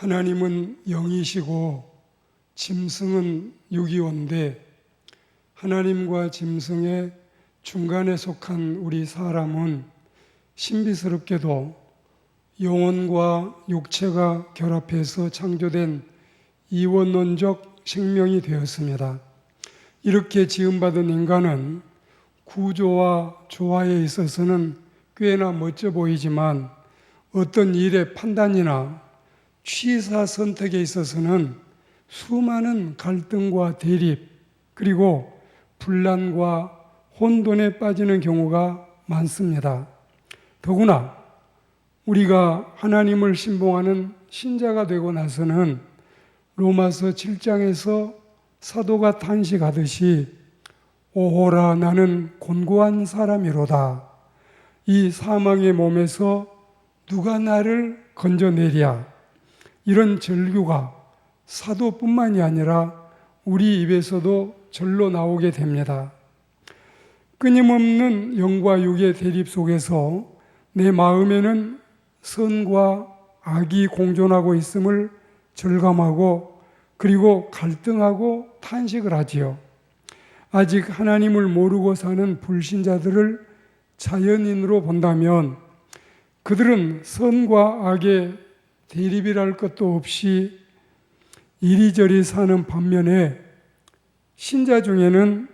하나님은 영이시고 짐승은 육이온데 하나님과 짐승의 중간에 속한 우리 사람은 신비스럽게도 영혼과 육체가 결합해서 창조된 이원론적 생명이 되었습니다. 이렇게 지음받은 인간은 구조와 조화에 있어서는 꽤나 멋져 보이지만 어떤 일의 판단이나 취사 선택에 있어서는 수많은 갈등과 대립 그리고 분란과 혼돈에 빠지는 경우가 많습니다. 더구나 우리가 하나님을 신봉하는 신자가 되고 나서는 로마서 7장에서 사도가 탄식하듯이 오호라 나는 곤고한 사람이로다. 이 사망의 몸에서 누가 나를 건져내랴. 이런 절규가 사도뿐만이 아니라 우리 입에서도 절로 나오게 됩니다. 끊임없는 영과 육의 대립 속에서 내 마음에는 선과 악이 공존하고 있음을 절감하고 그리고 갈등하고 탄식을 하지요. 아직 하나님을 모르고 사는 불신자들을 자연인으로 본다면 그들은 선과 악의 대립이랄 것도 없이 이리저리 사는 반면에 신자 중에는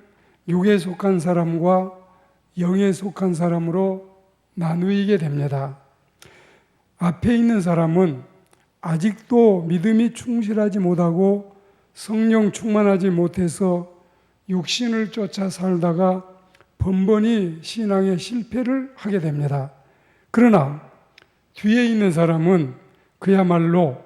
육에 속한 사람과 영에 속한 사람으로 나누이게 됩니다. 앞에 있는 사람은 아직도 믿음이 충실하지 못하고 성령 충만하지 못해서 육신을 쫓아 살다가 번번이 신앙의 실패를 하게 됩니다. 그러나 뒤에 있는 사람은 그야말로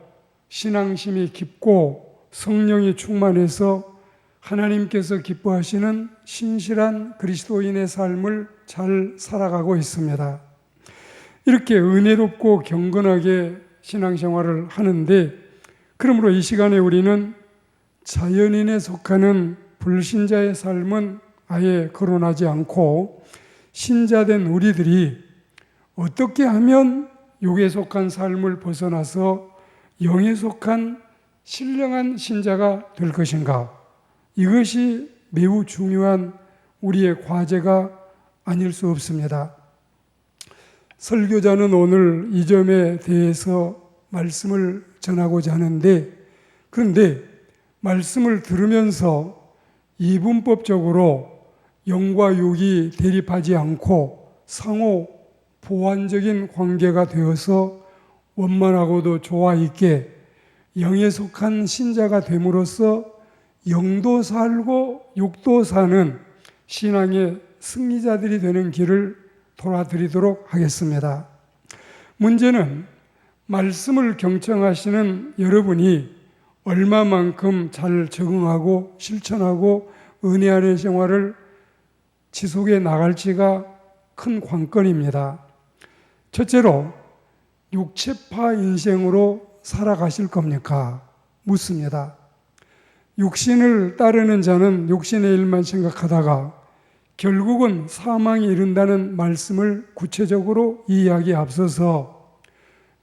신앙심이 깊고 성령이 충만해서 하나님께서 기뻐하시는 신실한 그리스도인의 삶을 잘 살아가고 있습니다. 이렇게 은혜롭고 경건하게 신앙생활을 하는데 그러므로 이 시간에 우리는 자연인에 속하는 불신자의 삶은 아예 거론하지 않고 신자된 우리들이 어떻게 하면 육에 속한 삶을 벗어나서 영에 속한 신령한 신자가 될 것인가? 이것이 매우 중요한 우리의 과제가 아닐 수 없습니다. 설교자는 오늘 이 점에 대해서 말씀을 전하고자 하는데 그런데 말씀을 들으면서 이분법적으로 영과 육이 대립하지 않고 상호 보완적인 관계가 되어서 원만하고도 조화 있게 영에 속한 신자가 됨으로써 영도 살고 육도 사는 신앙의 승리자들이 되는 길을 돌아드리도록 하겠습니다. 문제는 말씀을 경청하시는 여러분이 얼마만큼 잘 적응하고 실천하고 은혜 안의 생활을 지속해 나갈지가 큰 관건입니다. 첫째로 육체파 인생으로 살아가실 겁니까? 묻습니다. 육신을 따르는 자는 육신의 일만 생각하다가 결국은 사망에 이른다는 말씀을 구체적으로 이해하기에 앞서서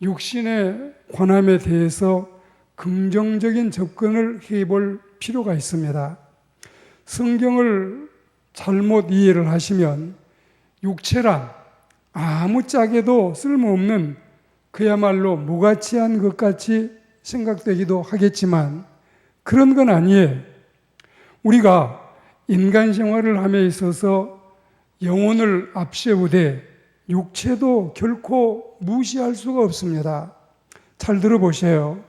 육신의 관함에 대해서 긍정적인 접근을 해볼 필요가 있습니다. 성경을 잘못 이해를 하시면 육체란 아무짝에도 쓸모없는 그야말로 무가치한 것 같이 생각되기도 하겠지만 그런 건 아니에요. 우리가 인간 생활을 함에 있어서 영혼을 앞세우되 육체도 결코 무시할 수가 없습니다. 잘 들어보세요.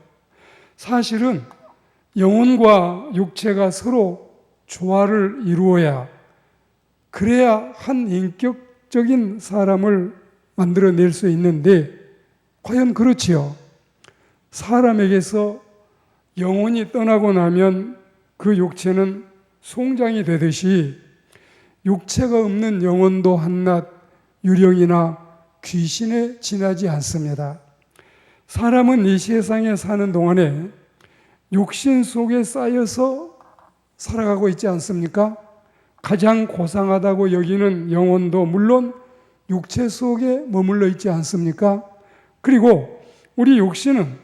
사실은 영혼과 육체가 서로 조화를 이루어야 그래야 한 인격적인 사람을 만들어낼 수 있는데 과연 그렇지요? 사람에게서 영혼이 떠나고 나면 그 육체는 송장이 되듯이 육체가 없는 영혼도 한낱 유령이나 귀신에 지나지 않습니다. 사람은 이 세상에 사는 동안에 육신 속에 쌓여서 살아가고 있지 않습니까? 가장 고상하다고 여기는 영혼도 물론 육체 속에 머물러 있지 않습니까? 그리고 우리 육신은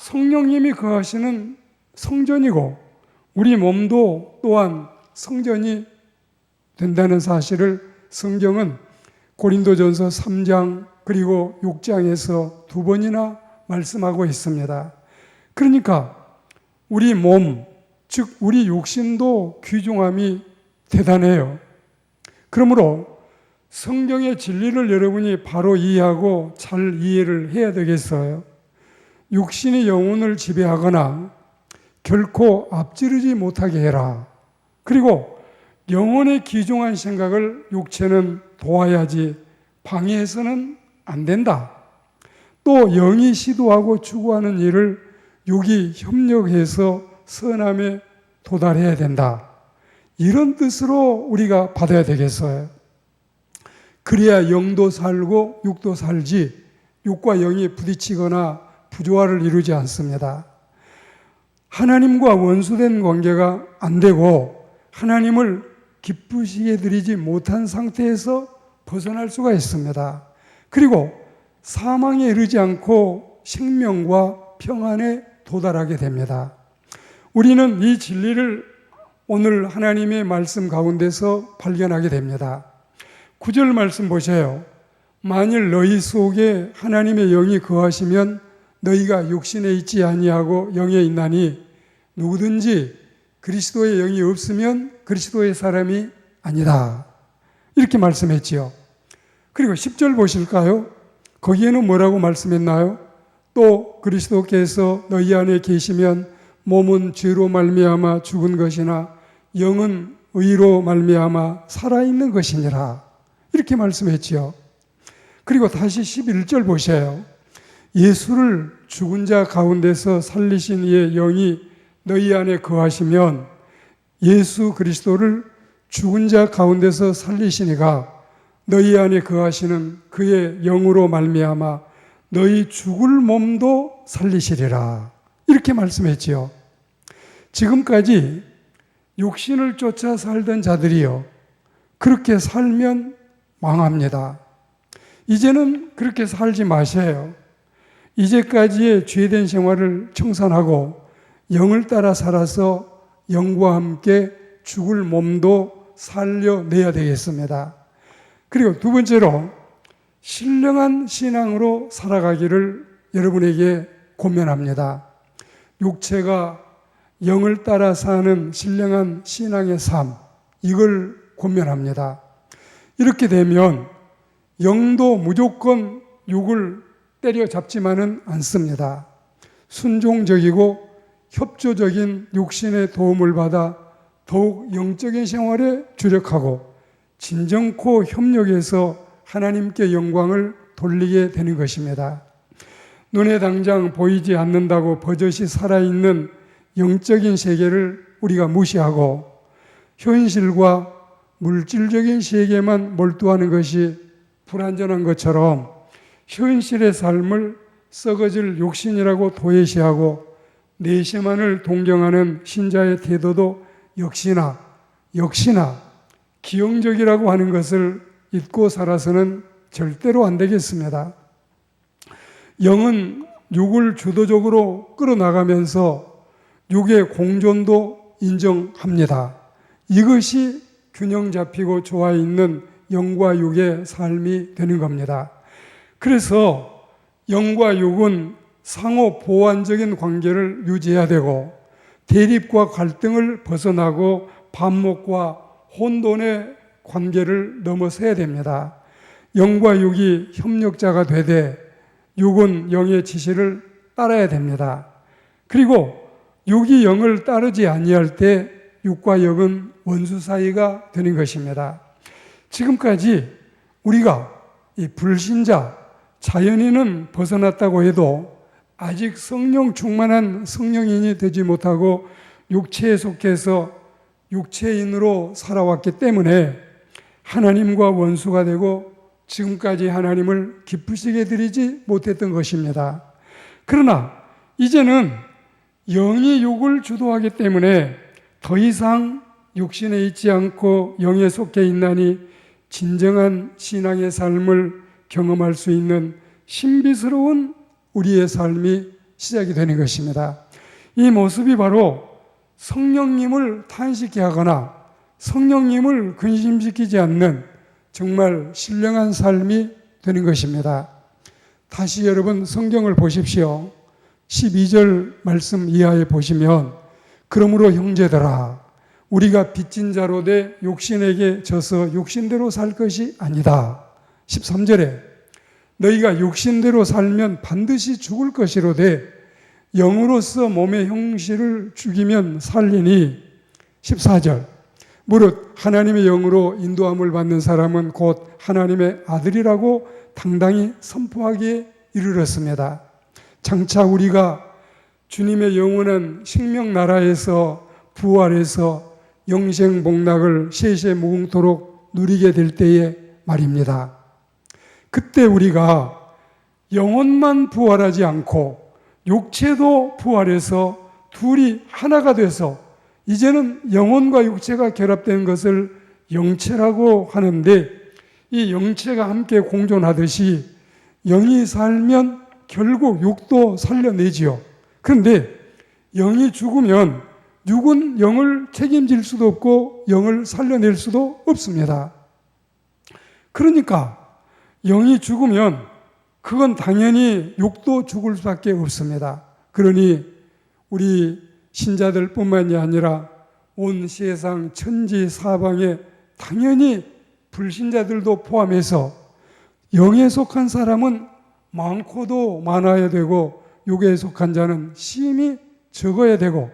성령님이 거하시는 성전이고 우리 몸도 또한 성전이 된다는 사실을 성경은 고린도전서 3장 그리고 6장에서 2번이나 말씀하고 있습니다. 그러니까 우리 몸, 즉 우리 육신도 귀중함이 대단해요. 그러므로 성경의 진리를 여러분이 바로 이해하고 잘 이해를 해야 되겠어요. 육신이 영혼을 지배하거나 결코 앞지르지 못하게 해라. 그리고 영혼의 귀중한 생각을 육체는 도와야지 방해해서는 안 된다. 또 영이 시도하고 추구하는 일을 육이 협력해서 선함에 도달해야 된다. 이런 뜻으로 우리가 받아야 되겠어요. 그래야 영도 살고 육도 살지 육과 영이 부딪히거나 부조화를 이루지 않습니다. 하나님과 원수된 관계가 안 되고 하나님을 기쁘시게 드리지 못한 상태에서 벗어날 수가 있습니다. 그리고 사망에 이르지 않고 생명과 평안에 도달하게 됩니다. 우리는 이 진리를 오늘 하나님의 말씀 가운데서 발견하게 됩니다. 9절 말씀 보세요. 만일 너희 속에 하나님의 영이 거하시면 너희가 육신에 있지 아니하고 영에 있나니 누구든지 그리스도의 영이 없으면 그리스도의 사람이 아니다. 이렇게 말씀했지요. 그리고 10절 보실까요? 거기에는 뭐라고 말씀했나요? 또 그리스도께서 너희 안에 계시면 몸은 죄로 말미암아 죽은 것이나 영은 의로 말미암아 살아있는 것이니라. 이렇게 말씀했지요. 그리고 다시 11절 보세요. 예수를 죽은 자 가운데서 살리신 이의 영이 너희 안에 거하시면 예수 그리스도를 죽은 자 가운데서 살리시니가 너희 안에 거하시는 그의 영으로 말미암아 너희 죽을 몸도 살리시리라. 이렇게 말씀했지요. 지금까지 육신을 쫓아 살던 자들이요, 그렇게 살면 망합니다. 이제는 그렇게 살지 마세요. 이제까지의 죄된 생활을 청산하고 영을 따라 살아서 영과 함께 죽을 몸도 살려내야 되겠습니다. 그리고 두 번째로 신령한 신앙으로 살아가기를 여러분에게 권면합니다. 육체가 영을 따라 사는 신령한 신앙의 삶, 이걸 권면합니다. 이렇게 되면 영도 무조건 육을 때려잡지만은 않습니다. 순종적이고 협조적인 육신의 도움을 받아 더욱 영적인 생활에 주력하고 진정코 협력해서 하나님께 영광을 돌리게 되는 것입니다. 눈에 당장 보이지 않는다고 버젓이 살아있는 영적인 세계를 우리가 무시하고 현실과 물질적인 세계만 몰두하는 것이 불완전한 것처럼 현실의 삶을 썩어질 욕심이라고 도외시하고 내세만을 동경하는 신자의 태도도 역시나 기형적이라고 하는 것을 잊고 살아서는 절대로 안 되겠습니다. 영은 육을 주도적으로 끌어나가면서 육의 공존도 인정합니다. 이것이 균형 잡히고 조화 있는 영과 육의 삶이 되는 겁니다. 그래서 영과 육은 상호 보완적인 관계를 유지해야 되고 대립과 갈등을 벗어나고 반목과 혼돈의 관계를 넘어서야 됩니다. 영과 육이 협력자가 되되 육은 영의 지시를 따라야 됩니다. 그리고 육이 영을 따르지 아니할 때 육과 영은 원수 사이가 되는 것입니다. 지금까지 우리가 이 불신자, 자연인은 벗어났다고 해도 아직 성령 충만한 성령인이 되지 못하고 육체에 속해서 육체인으로 살아왔기 때문에 하나님과 원수가 되고 지금까지 하나님을 기쁘시게 드리지 못했던 것입니다. 그러나 이제는 영이 육을 주도하기 때문에 더 이상 육신에 있지 않고 영에 속해 있나니 진정한 신앙의 삶을 경험할 수 있는 신비스러운 우리의 삶이 시작이 되는 것입니다. 이 모습이 바로 성령님을 탄식케 하거나 성령님을 근심시키지 않는 정말 신령한 삶이 되는 것입니다. 다시 여러분 성경을 보십시오. 12절 말씀 이하에 보시면 그러므로 형제들아 우리가 빚진 자로 돼 욕심에게 져서 욕심대로 살 것이 아니다. 13절에 너희가 욕심대로 살면 반드시 죽을 것이로되 영으로서 몸의 형실을 죽이면 살리니. 14절 무릇 하나님의 영으로 인도함을 받는 사람은 곧 하나님의 아들이라고 당당히 선포하기에 이르렀습니다. 장차 우리가 주님의 영원한 생명나라에서 부활해서 영생복락을 세세무궁토록 누리게 될 때에 말입니다. 그때 우리가 영혼만 부활하지 않고 육체도 부활해서 둘이 하나가 돼서 이제는 영혼과 육체가 결합된 것을 영체라고 하는데, 이 영체가 함께 공존하듯이 영이 살면 결국 육도 살려내지요. 그런데 영이 죽으면 육은 영을 책임질 수도 없고 영을 살려낼 수도 없습니다. 그러니까 영이 죽으면 그건 당연히 육도 죽을 수밖에 없습니다. 그러니 우리 신자들 뿐만이 아니라 온 세상 천지 사방에 당연히 불신자들도 포함해서 영에 속한 사람은 많고도 많아야 되고 육에 속한 자는 심히 적어야 되고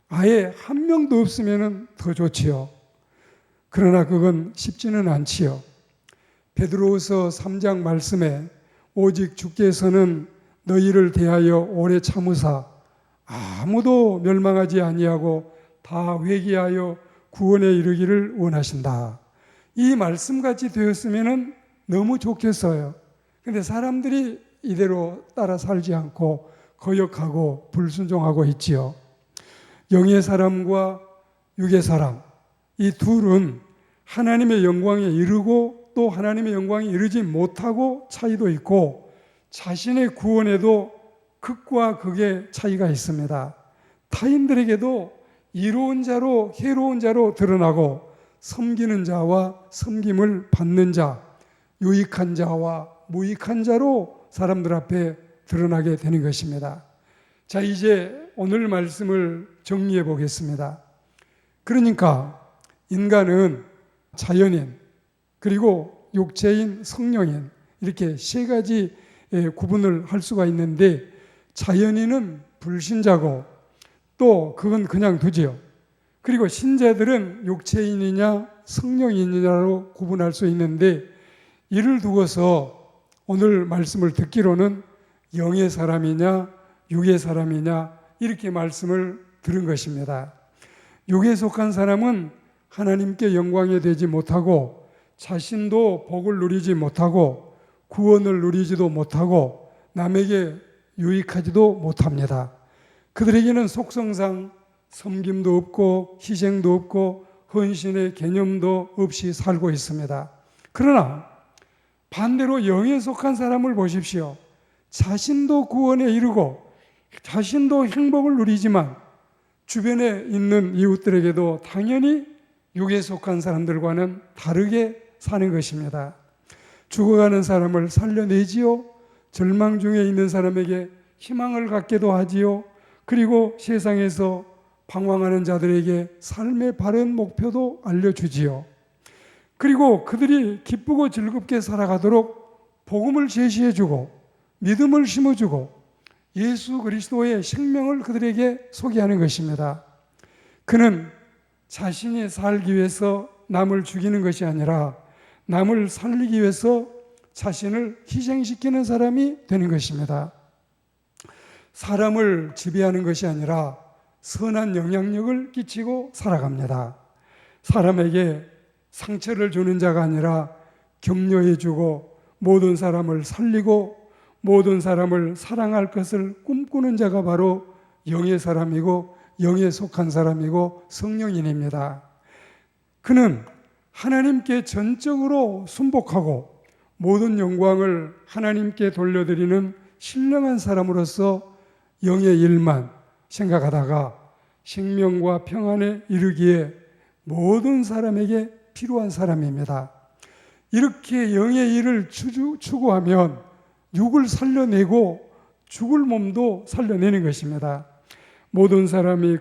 아예 한 명도 없으면 더 좋지요. 그러나 그건 쉽지는 않지요. 베드로후서 3장 말씀에 오직 주께서는 너희를 대하여 오래 참으사 아무도 멸망하지 아니하고 다 회개하여 구원에 이르기를 원하신다. 이 말씀같이 되었으면 너무 좋겠어요. 그런데 사람들이 이대로 따라 살지 않고 거역하고 불순종하고 있지요. 영의 사람과 육의 사람, 이 둘은 하나님의 영광에 이르고 또 하나님의 영광에 이르지 못하고 차이도 있고 자신의 구원에도 극과 극의 차이가 있습니다. 타인들에게도 이로운 자로 해로운 자로 드러나고 섬기는 자와 섬김을 받는 자, 유익한 자와 무익한 자로 사람들 앞에 드러나게 되는 것입니다. 자, 이제 오늘 말씀을 정리해 보겠습니다. 그러니까 인간은 자연인 그리고 육체인 성령인 이렇게 세 가지 구분을 할 수가 있는데, 자연인은 불신자고 또 그건 그냥 두지요. 그리고 신자들은 육체인이냐 성령인이냐로 구분할 수 있는데, 이를 두고서 오늘 말씀을 듣기로는 영의 사람이냐 육의 사람이냐 이렇게 말씀을 들은 것입니다. 육에 속한 사람은 하나님께 영광이 되지 못하고 자신도 복을 누리지 못하고 구원을 누리지도 못하고 남에게 유익하지도 못합니다. 그들에게는 속성상 섬김도 없고 희생도 없고 헌신의 개념도 없이 살고 있습니다. 그러나 반대로 영에 속한 사람을 보십시오. 자신도 구원에 이르고 자신도 행복을 누리지만 주변에 있는 이웃들에게도 당연히 육에 속한 사람들과는 다르게 사는 것입니다. 죽어가는 사람을 살려내지요. 절망 중에 있는 사람에게 희망을 갖게도 하지요. 그리고 세상에서 방황하는 자들에게 삶의 바른 목표도 알려주지요. 그리고 그들이 기쁘고 즐겁게 살아가도록 복음을 제시해주고 믿음을 심어주고 예수 그리스도의 생명을 그들에게 소개하는 것입니다. 그는 자신이 살기 위해서 남을 죽이는 것이 아니라 남을 살리기 위해서 자신을 희생시키는 사람이 되는 것입니다. 사람을 지배하는 것이 아니라 선한 영향력을 끼치고 살아갑니다. 사람에게 상처를 주는 자가 아니라 격려해주고 모든 사람을 살리고 모든 사람을 사랑할 것을 꿈꾸는 자가 바로 영의 사람이고 영에 속한 사람이고 성령인입니다. 그는 하나님께 전적으로 순복하고 모든 영광을 하나님께 돌려드리는 신령한 사람으로서 영의 일만 생각하다가 생명과 평안에 이르기에 모든 사람에게 필요한 사람입니다. 이렇게 영의 일을 추구하면 육을 살려내고 죽을 몸도 살려내는 것입니다. 모든 사람이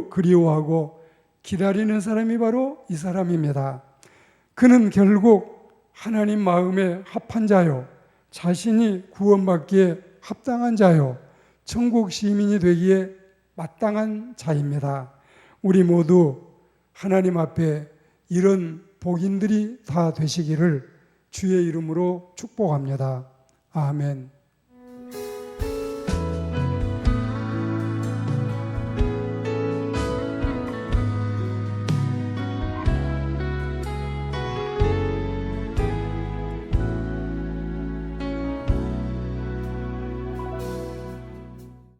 그리워하고 기다리는 사람이 바로 이 사람입니다. 그는 결국 하나님 마음에 합한 자요, 자신이 구원받기에 합당한 자요, 천국 시민이 되기에 마땅한 자입니다. 우리 모두 하나님 앞에 이런 복인들이 다 되시기를 주의 이름으로 축복합니다. 아멘.